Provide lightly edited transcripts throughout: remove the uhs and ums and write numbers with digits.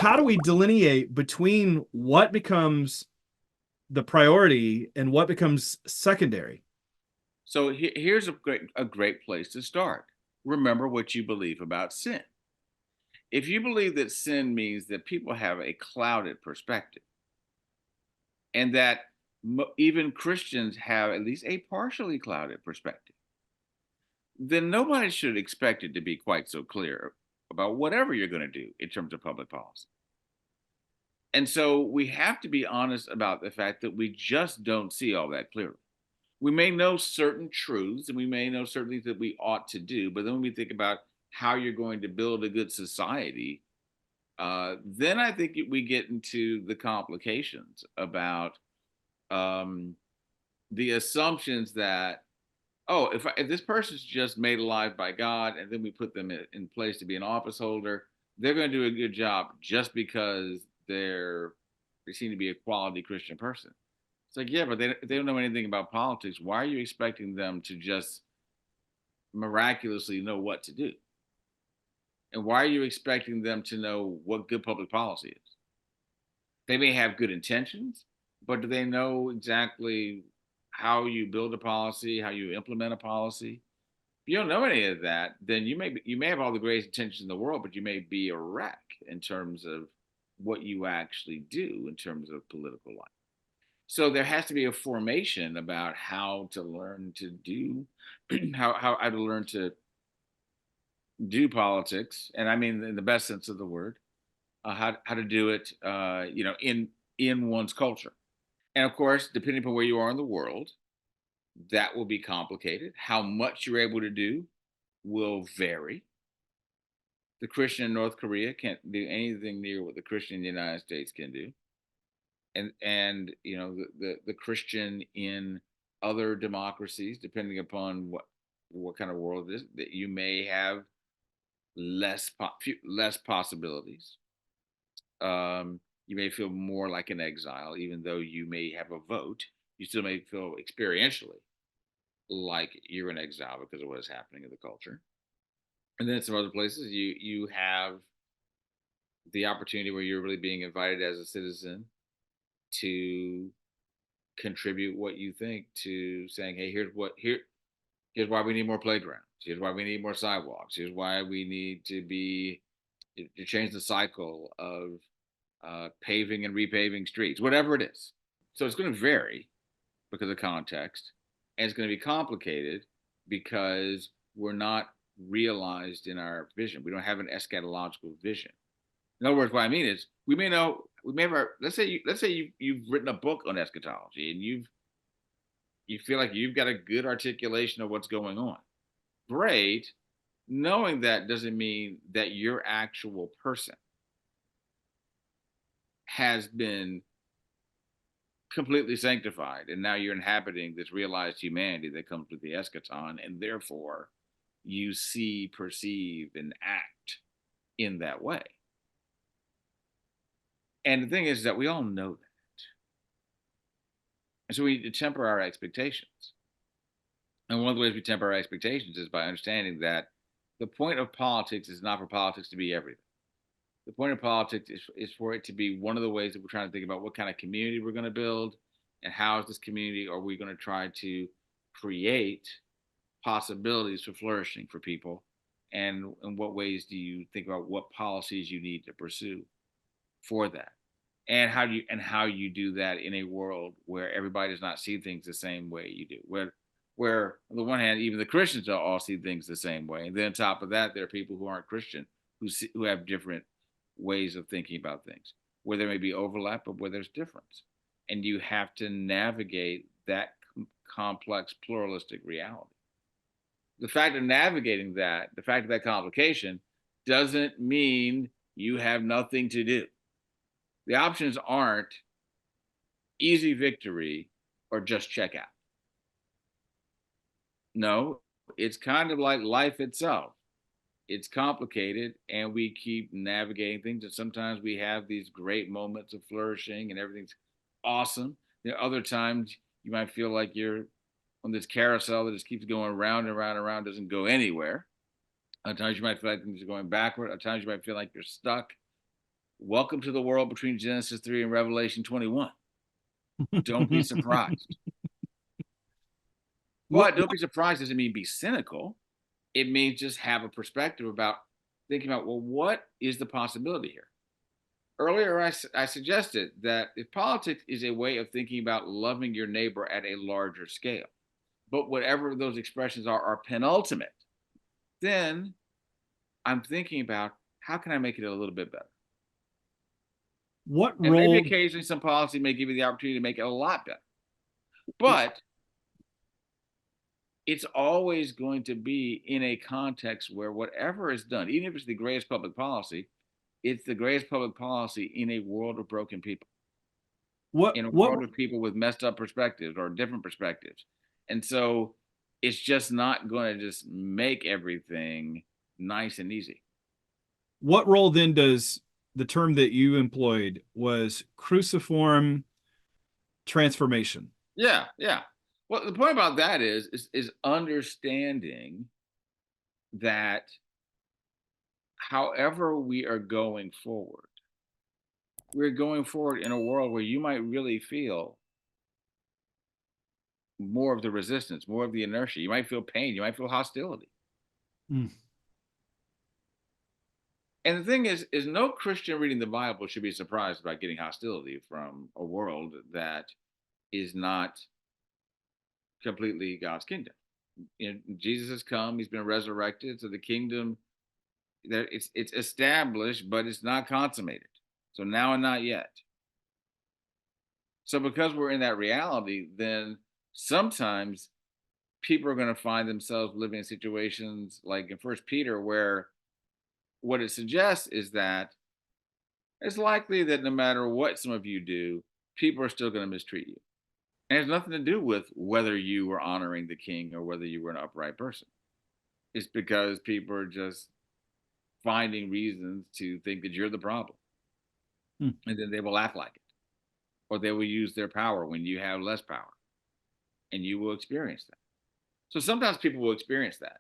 how do we delineate between what becomes the priority and what becomes secondary? So here's a great place to start. Remember what you believe about sin. If you believe that sin means that people have a clouded perspective and that even Christians have at least a partially clouded perspective, then nobody should expect it to be quite so clear about whatever you're going to do in terms of public policy. And so we have to be honest about the fact that we just don't see all that clearly. We may know certain truths and we may know certain things that we ought to do, but then when we think about how you're going to build a good society, then I think we get into the complications about um, the assumptions that, oh, if this person's just made alive by God and then we put them in place to be an office holder, they're going to do a good job just because they seem to be a quality Christian person. It's like, yeah, but they don't know anything about politics. Why are you expecting them to just miraculously know what to do? And why are you expecting them to know what good public policy is? They may have good intentions, but do they know exactly how you build a policy, how you implement a policy? If you don't know any of that, then you may have all the greatest intentions in the world, but you may be a wreck in terms of what you actually do in terms of political life. So there has to be a formation about how to learn to do how to learn to do politics, and I mean in the best sense of the word, how to do it, in one's culture. And of course, depending upon where you are in the world, that will be complicated. How much you're able to do will vary. The Christian in North Korea can't do anything near what the Christian in the United States can do, and the Christian in other democracies, depending upon what kind of world it is, that you may have less possibilities. You may feel more like an exile, even though you may have a vote. You still may feel experientially like you're in exile because of what is happening in the culture. And then in some other places, you have the opportunity where you're really being invited as a citizen to contribute what you think to saying, hey, here's why we need more playgrounds. Here's why we need more sidewalks. Here's why we need to change the cycle of paving and repaving streets, whatever it is. So it's going to vary because of context, and it's going to be complicated because we're not realized in our vision. We don't have an eschatological vision. In other words, what I mean is, we may have let's say you've written a book on eschatology and you feel like you've got a good articulation of what's going on. Great. Knowing that doesn't mean that your actual person has been completely sanctified and now you're inhabiting this realized humanity that comes with the eschaton, and therefore you see, perceive, and act in that way. And the thing is that we all know that. And so we need to temper our expectations. And one of the ways we temper our expectations is by understanding that the point of politics is not for politics to be everything. The point of politics is for it to be one of the ways that we're trying to think about what kind of community we're going to build, and how is this community are we going to try to create possibilities for flourishing for people, and in what ways do you think about what policies you need to pursue for that, and how you do that in a world where everybody does not see things the same way you do, where on the one hand even the Christians don't all see things the same way, and then on top of that there are people who aren't Christian who have different ways of thinking about things, where there may be overlap but where there's difference, and you have to navigate that complex pluralistic reality. The fact of navigating that, the fact of that complication, doesn't mean you have nothing to do. The options aren't easy victory or just check out. No, it's kind of like life itself. It's complicated and we keep navigating things. And sometimes we have these great moments of flourishing and everything's awesome. There are other times you might feel like you're on this carousel that just keeps going round and round and round, doesn't go anywhere. At times you might feel like things are going backward. At times you might feel like you're stuck. Welcome to the world between Genesis 3 and Revelation 21. Don't be surprised. what, But don't be surprised doesn't mean be cynical. It means just have a perspective about thinking about, well, what is the possibility here? Earlier, I suggested that if politics is a way of thinking about loving your neighbor at a larger scale, but whatever those expressions are penultimate, then I'm thinking about how can I make it a little bit better? what And maybe role occasionally some policy may give you the opportunity to make it a lot better. But it's always going to be in a context where whatever is done, even if it's the greatest public policy, it's the greatest public policy in a world of broken people, what in a what world of people with messed up perspectives or different perspectives. And so it's just not going to just make everything nice and easy. what role then does the term that you employed was cruciform transformation? Yeah, yeah. Well, the point about that is understanding that however we are going forward, we're going forward in a world where you might really feel more of the resistance, more of the inertia. You might feel pain, you might feel hostility. Mm. And the thing is no Christian reading the Bible should be surprised about getting hostility from a world that is not completely God's kingdom. You know, Jesus has come, he's been resurrected, so the kingdom that it's established, but it's not consummated. So now and not yet. So because we're in that reality, then sometimes people are going to find themselves living in situations like in First Peter, where what it suggests is that it's likely that no matter what some of you do, people are still going to mistreat you. And it has nothing to do with whether you were honoring the king or whether you were an upright person. It's because people are just finding reasons to think that you're the problem. Hmm. And then they will act like it. Or they will use their power when you have less power. And you will experience that. So sometimes people will experience that.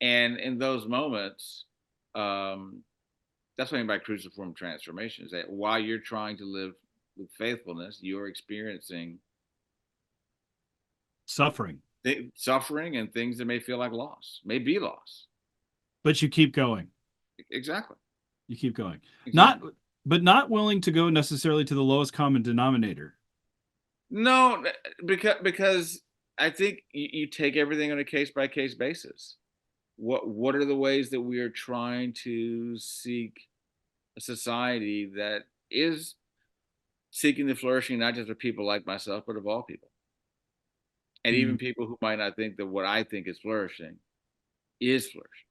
And in those moments, um, that's what I mean by cruciform transformation is that while you're trying to live with faithfulness, you're experiencing Suffering, suffering and things that may feel like loss, may be loss. but you keep going. Exactly. You keep going. Not, Exactly. but not willing to go necessarily to the lowest common denominator. No, because I think you take everything on a case by case basis. What are the ways that we are trying to seek a society that is seeking the flourishing not just of people like myself, but of all people, and Mm. even people who might not think that what I think is flourishing is flourishing.